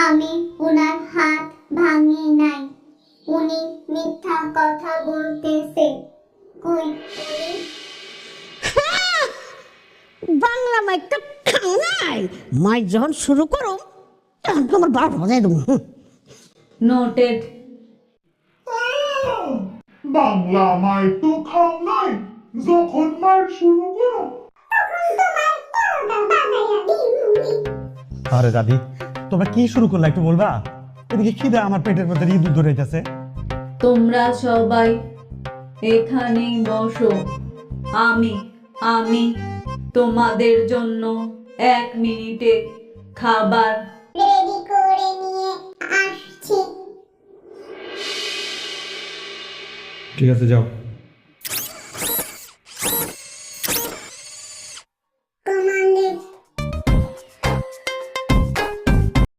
আমি উনার হাত ভাঙি নাই, উনি মিথ্যা কথা বলতেছে। কই বাংলা মাইকটা নাই মাই যখন শুরু করো তখন তোমার বারোটা বাজাই দেবো। নোটেড। বাংলা মায়ের তো খাও নাই, যখন মায়ের শুরু করো। আরে দাদি, তোমরা কি শুরু করলা একটু বলবা? এদিকে খিদে আমার পেটের মধ্যে ইঁদুর ধরে যাচ্ছে। তোমরা সবাই এখানেই বসো। আমি আমি তোমাদের জন্য 1 মিনিটে খাবার রেডি করে নিয়ে আসছি। ঠিক আছে, যাও।